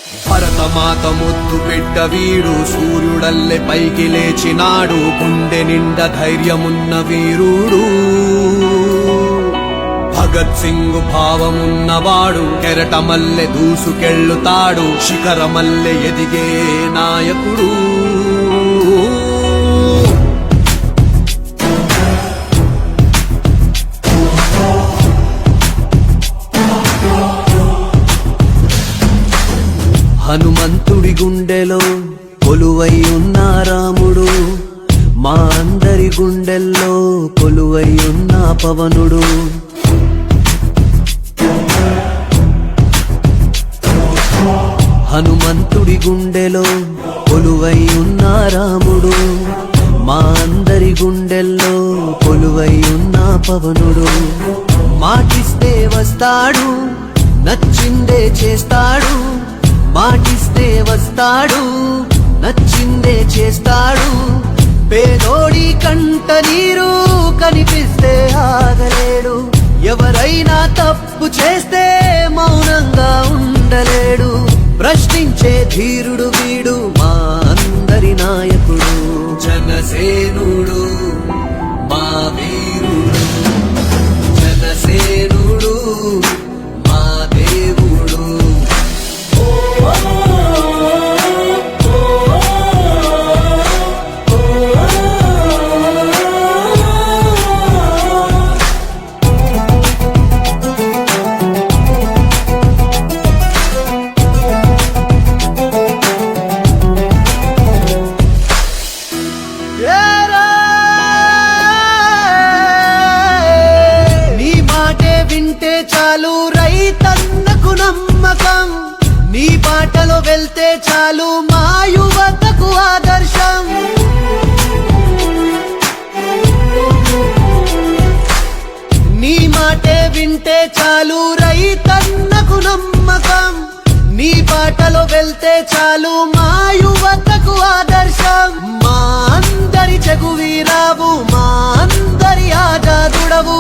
భరతమాత ముద్దు బిడ్డ వీడు సూర్యుడల్లె పైకి లేచినాడు గుండె నిండా ధైర్యమున్న వీరుడు భగత్ సింగ్ భావమున్నవాడు కెరటమల్లె దూసుకెళ్ళుతాడు శిఖరమల్లె ఎదిగే నాయకుడు హనుమంతుడి గుండెలో కొలువై ఉన్న రాముడు మా అందరి గుండెల్లో కొలువై ఉన్న పవనుడు హనుమంతుడి గుండెలో కొలువై ఉన్న రాముడు మా అందరి గుండెల్లో కొలువై ఉన్న పవనుడు మాటిస్తే వస్తాడు నచ్చిందే చేస్తాడు మాటిస్తే వస్తాడు నచ్చిందే చేస్తాడు పేదోడి కంట నీరు కనిపిస్తే ఆగలేడు ఎవరైనా తప్పు చేస్తే మౌనంగా ఉండలేడు ప్రశ్నించే ధీరుడు వీడు మా అందరి నాయకుడు జనసేనుడు మా వీరుడు జనసేనుడు మా దేవుడు వింటే చాలు రైతన్నకు నమ్మకం నీ బాటలో వెళ్తే చాలు మా యువతకు ఆదర్శం నీ మాటే వింటే చాలు రైతన్నకు నమ్మకం నీ బాటలో వెళ్తే చాలు మా యువతకు ఆదర్శం మా అందరి జగువీరావు మా అందరి ఆజాదుడవు